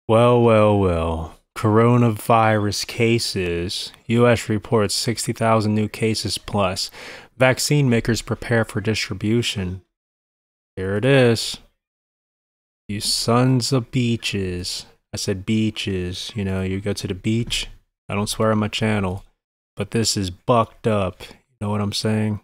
Well, well, well. Coronavirus cases. US reports 60,000 new cases plus. Vaccine makers prepare for distribution. Here it is. You sons of beaches. I said beaches. You know, you go to the beach. I don't swear on my channel. But this is bucked up. You know what I'm saying?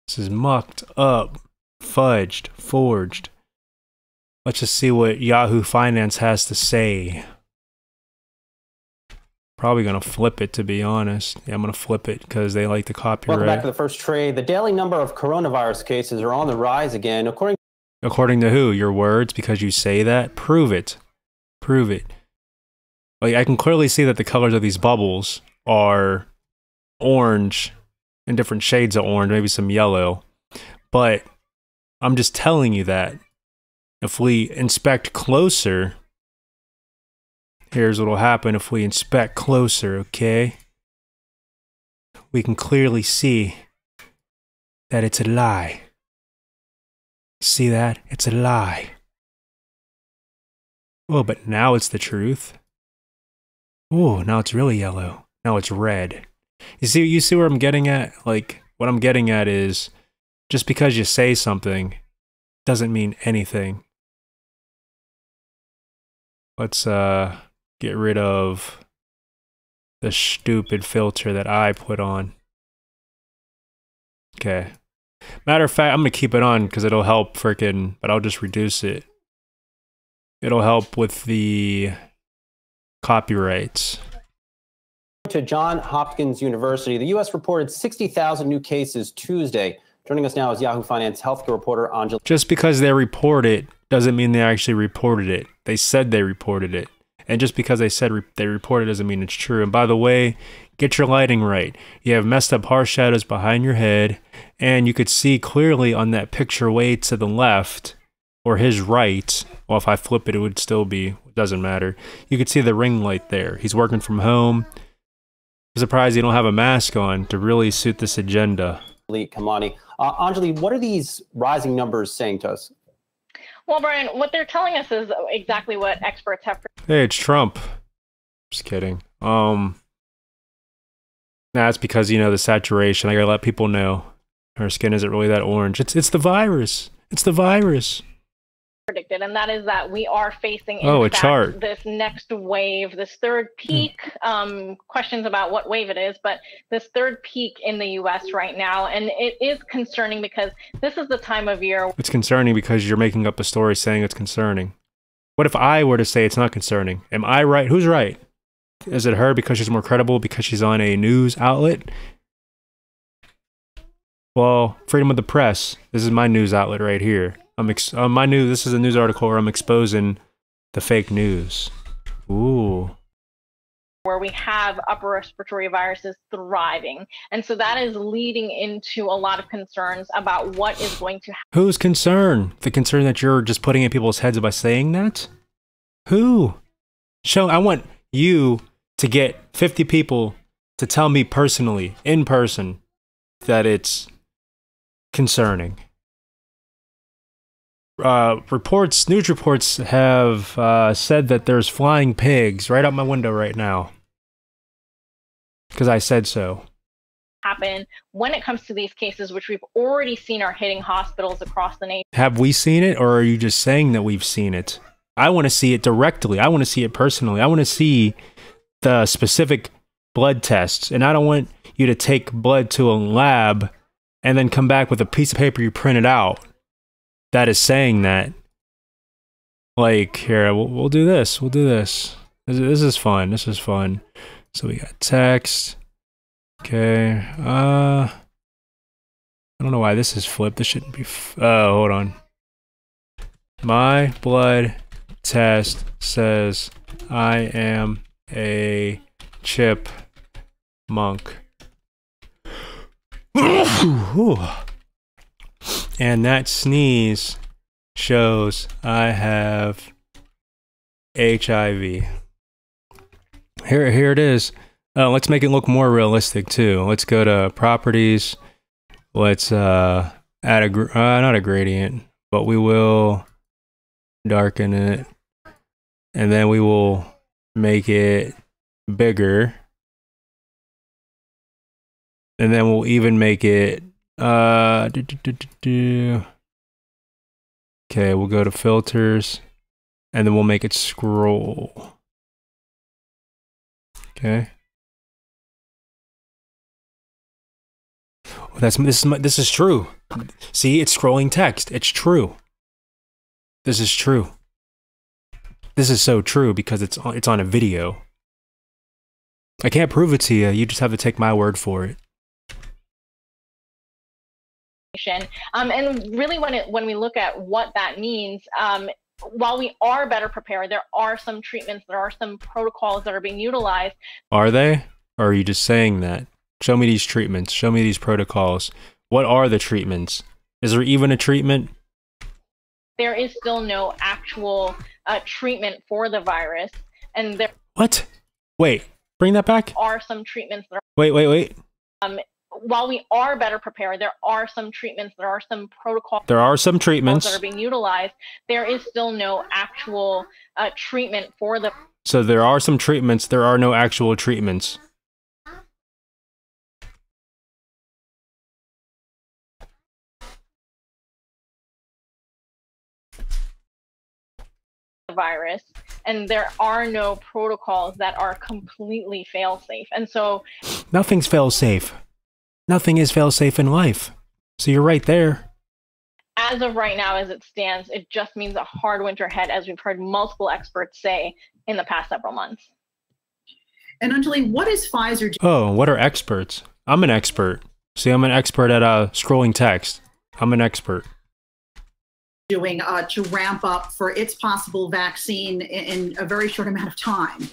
This is mucked up. Fudged. Forged. Let's just see what Yahoo Finance has to say. Probably gonna flip it, to be honest. Yeah, I'm gonna flip it because they like the copyright. Welcome back to the first trade. The daily number of coronavirus cases are on the rise again. According to who? Your words? Because you say that? Prove it. Prove it. Like, I can clearly see that the colors of these bubbles are orange and different shades of orange, maybe some yellow. But I'm just telling you that if we inspect closer, here's what'll happen if we inspect closer, okay? We can clearly see that it's a lie. See that? It's a lie. Oh, but now it's the truth. Oh, now it's really yellow. Now it's red. You see where I'm getting at? Like, what I'm getting at is, just because you say something doesn't mean anything. Let's get rid of the stupid filter that I put on. Okay. Matter of fact, I'm gonna keep it on because it'll help frickin', but I'll just reduce it. It'll help with the copyrights. To Johns Hopkins University, the U.S. reported 60,000 new cases Tuesday. Joining us now is Yahoo Finance healthcare reporter Angela. Just because they report it doesn't mean they actually reported it. They said they reported it. And just because they said they reported doesn't mean it's true. And by the way, get your lighting right. You have messed up harsh shadows behind your head, and you could see clearly on that picture way to the left, or his right. Well, if I flip it, it would still be, it doesn't matter. You could see the ring light there. He's working from home. I'm surprised you don't have a mask on to really suit this agenda. Kamani. Anjali, what are these rising numbers saying to us? Well, Brian, what they're telling us is exactly what experts have. Hey, it's Trump. Just kidding. Nah, it's because, you know, the saturation. I gotta let people know her skin isn't really that orange. It's the virus. It's the virus. Predicted, and that is that we are facing a chart. This next wave, this third peak. Questions about what wave it is, but this third peak in the U.S. right now, and it is concerning because this is the time of year. It's concerning because you're making up a story saying it's concerning. What if I were to say it's not concerning? Am I right? Who's right? Is it her because she's more credible because she's on a news outlet? Well, freedom of the press. This is my news outlet right here. This is a news article where I'm exposing the fake news. Ooh. Where we have upper respiratory viruses thriving. And so that is leading into a lot of concerns about what is going to happen. Whose concern? The concern that you're just putting in people's heads by saying that? Who? I want you to get 50 people to tell me personally, in person, that it's concerning. News reports have said that there's flying pigs right out my window right now. Because I said so. Happen when it comes to these cases, which we've already seen are hitting hospitals across the nation. Have we seen it, or are you just saying that we've seen it? I want to see it directly. I want to see it personally. I want to see the specific blood tests. And I don't want you to take blood to a lab and then come back with a piece of paper you printed out that is saying that. Like, here, we'll do this. We'll do this. This is fun. This is fun. So we got text. Okay. I don't know why this is flipped. This shouldn't be. Oh, hold on. My blood test says I am a chipmunk. And that sneeze shows I have HIV. Here it is. Let's make it look more realistic too. Let's go to properties. Let's add not a gradient, but we will darken it. And then we will make it bigger. And then we'll even make it okay, we'll go to filters and then we'll make it scroll. Okay. This is true. See, it's scrolling text. It's true. This is true. This is so true because it's on a video. I can't prove it to you. You just have to take my word for it. And really, when we look at what that means, while we are better prepared, there are some treatments, there are some protocols that are being utilized. Are they? Or are you just saying that? Show me these treatments. Show me these protocols. What are the treatments? Is there even a treatment? There is still no actual treatment for the virus. And there What? Wait, bring that back? Are some treatments that are... Wait. While we are better prepared, there are some treatments, there are some protocols. There are some treatments that are being utilized. There is still no actual treatment for the... So there are some treatments, there are no actual treatments. Virus, and there are no protocols that are completely fail-safe. And so nothing's fail-safe. Nothing is fail-safe in life. So you're right there. As of right now, as it stands, it just means a hard winter ahead, as we've heard multiple experts say in the past several months. And Anjali, what is Pfizer doing? Oh, what are experts? I'm an expert. See, I'm an expert at scrolling text. I'm an expert. Doing to ramp up for its possible vaccine in a very short amount of time?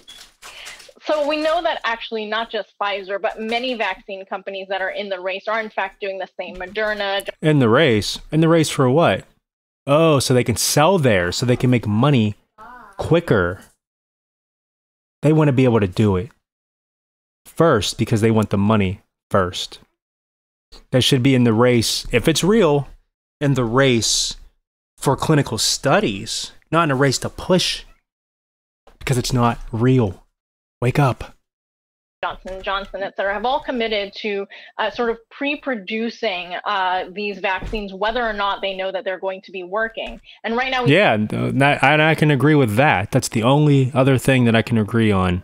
So we know that actually not just Pfizer, but many vaccine companies that are in the race are in fact doing the same. Moderna. In the race? In the race for what? Oh, so they can sell there, so they can make money quicker. They want to be able to do it first because they want the money first. That should be in the race, if it's real, in the race for clinical studies, not in a race to push, because it's not real. Wake up. Johnson & Johnson, et cetera, have all committed to sort of pre-producing these vaccines, whether or not they know that they're going to be working. And right now... I can agree with that. That's the only other thing that I can agree on.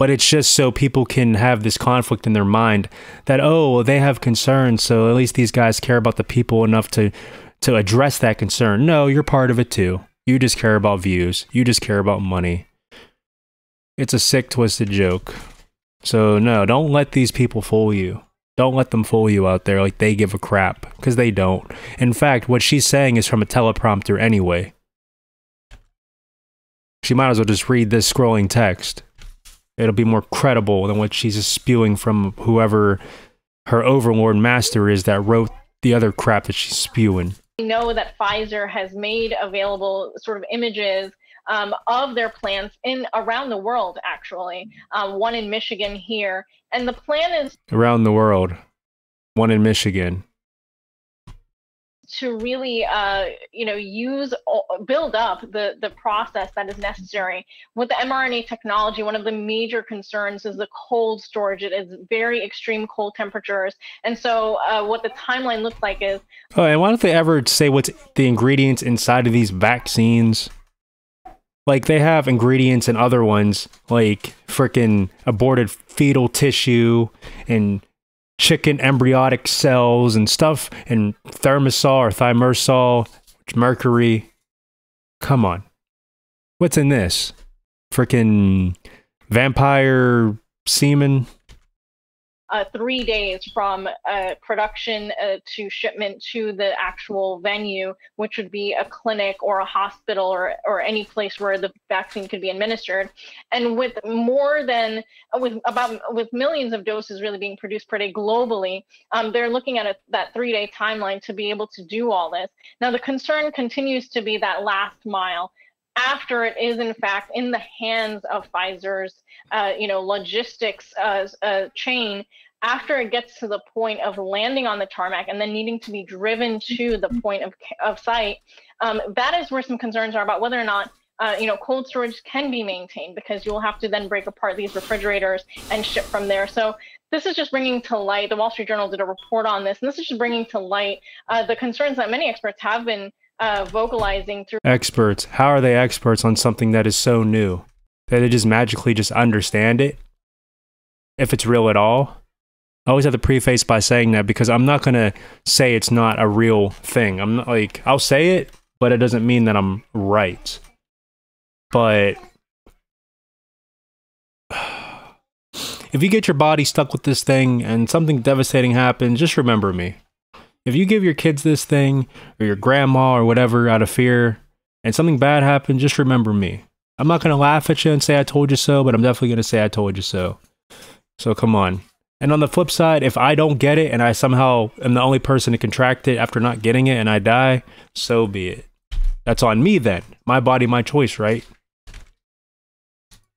But it's just so people can have this conflict in their mind that, oh, well, they have concerns, so at least these guys care about the people enough to address that concern. No, you're part of it too. You just care about views. You just care about money. It's a sick, twisted joke. So no, don't let these people fool you. Don't let them fool you out there like they give a crap, because they don't. In fact, what she's saying is from a teleprompter anyway. She might as well just read this scrolling text. It'll be more credible than what she's just spewing from whoever her overlord master is that wrote the other crap that she's spewing. We know that Pfizer has made available sort of images of their plants around the world, actually. One in Michigan here. And the plan is... Around the world. One in Michigan. To really, build up the process that is necessary. With the mRNA technology, one of the major concerns is the cold storage. It is very extreme cold temperatures. And so what the timeline looks like is... Oh, and why don't they ever say what's the ingredients inside of these vaccines? Like, they have ingredients in other ones, like frickin' aborted fetal tissue and chicken embryonic cells and stuff, and thimerosal or thimerosal, mercury. Come on. What's in this? Frickin' vampire semen? 3 days from production to shipment to the actual venue, which would be a clinic or a hospital or any place where the vaccine could be administered. And with millions of doses really being produced per day globally, they're looking at that 3-day timeline to be able to do all this. Now, the concern continues to be that last mile, after it is in fact in the hands of Pfizer's logistics chain, after it gets to the point of landing on the tarmac and then needing to be driven to the point of sight, that is where some concerns are about whether or not cold storage can be maintained, because you'll have to then break apart these refrigerators and ship from there. So this is just bringing to light, the Wall Street Journal did a report on this, and this is just bringing to light the concerns that many experts have been vocalizing through. Experts? How are they experts on something that is so new? That they just magically just understand it? If it's real at all? I always have to preface by saying that, because I'm not going to say it's not a real thing. I'm not like, I'll say it, but it doesn't mean that I'm right. But if you get your body stuck with this thing and something devastating happens, just remember me. If you give your kids this thing, or your grandma or whatever, out of fear, and something bad happens, just remember me. I'm not going to laugh at you and say I told you so, but I'm definitely going to say I told you so. So come on. And on the flip side, if I don't get it and I somehow am the only person to contract it after not getting it and I die, so be it. That's on me then. My body, my choice, right?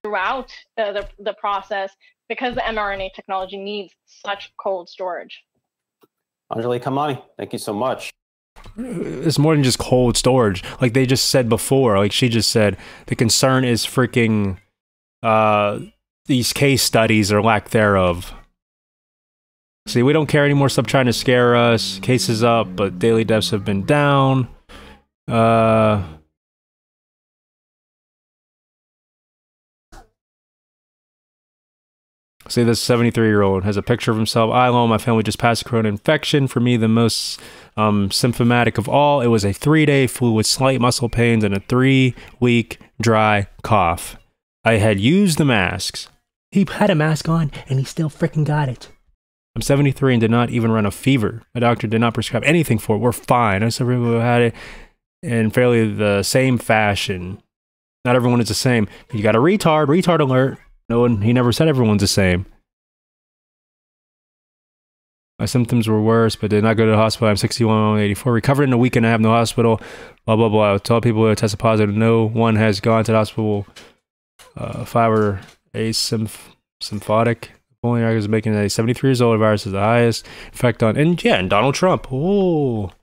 Throughout the process, because the mRNA technology needs such cold storage. Anjali Kamani, thank you so much. It's more than just cold storage. Like they just said before, like she just said, the concern is freaking these case studies or lack thereof. See, we don't care anymore. Stop trying to scare us. Cases up, but daily deaths have been down. See, this 73-year-old has a picture of himself. I alone, my family just passed a corona infection. For me, the most symptomatic of all, it was a 3-day flu with slight muscle pains and a 3-week dry cough. I had used the masks. He had a mask on, and he still freaking got it. I'm 73 and did not even run a fever. My doctor did not prescribe anything for it. We're fine. I said people who had it in fairly the same fashion. Not everyone is the same. You got a retard alert. No one, he never said everyone's the same. My symptoms were worse, but did not go to the hospital. I'm 61, 84. Recovered in a week and I have no hospital. Blah, blah, blah. I tell people who tested positive, no one has gone to the hospital. 5 are asymptomatic. Only is making a 73 years old virus is the highest effect on, and Donald Trump. Oh,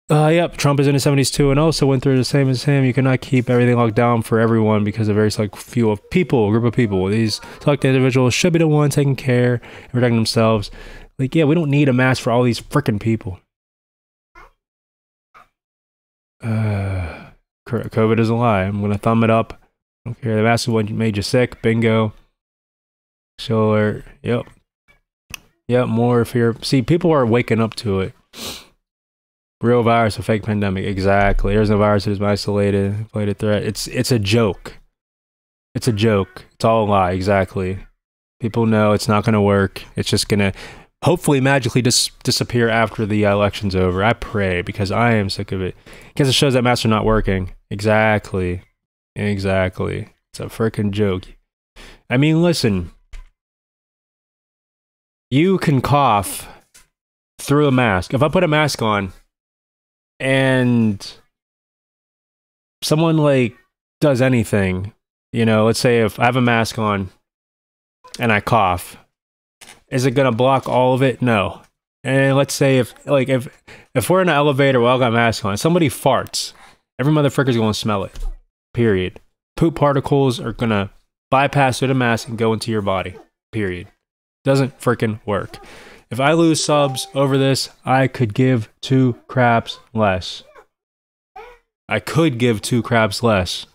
yep. Trump is in his 70s too, and also went through the same as him. You cannot keep everything locked down for everyone because a very select group of people. These select individuals should be the ones taking care and protecting themselves. Like, yeah, we don't need a mask for all these freaking people. COVID is a lie. I'm gonna thumb it up. I don't care. The mask is what made you sick. Bingo. So alert. Yep, more fear. See, people are waking up to it. Real virus, a fake pandemic. Exactly. There's no virus that is isolated, inflated threat. It's a joke. It's a joke. It's all a lie. Exactly. People know it's not going to work. It's just going to hopefully magically disappear after the election's over. I pray, because I am sick of it. Because it shows that masks are not working. Exactly. It's a freaking joke. I mean, listen. You can cough through a mask. If I put a mask on and someone like does anything, let's say if I have a mask on and I cough, is it gonna block all of it? No. And let's say if we're in an elevator, we all got masks on, somebody farts, every motherfucker's gonna smell it. Period. Poop particles are gonna bypass through the mask and go into your body. Period. Doesn't freaking work. If I lose subs over this, I could give 2 craps less. I could give 2 craps less.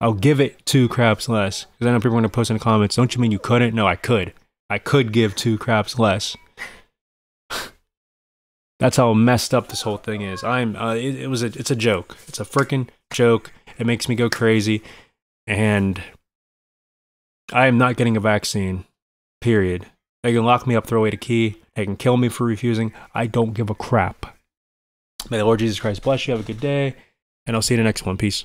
I'll give it 2 craps less. Because I know people are going to post in the comments, don't you mean you couldn't? No, I could. I could give 2 craps less. That's how messed up this whole thing is. It's a joke. It's a freaking joke. It makes me go crazy. And I am not getting a vaccine. Period. They can lock me up, throw away the key. They can kill me for refusing. I don't give a crap. May the Lord Jesus Christ bless you. Have a good day. And I'll see you in the next one. Peace.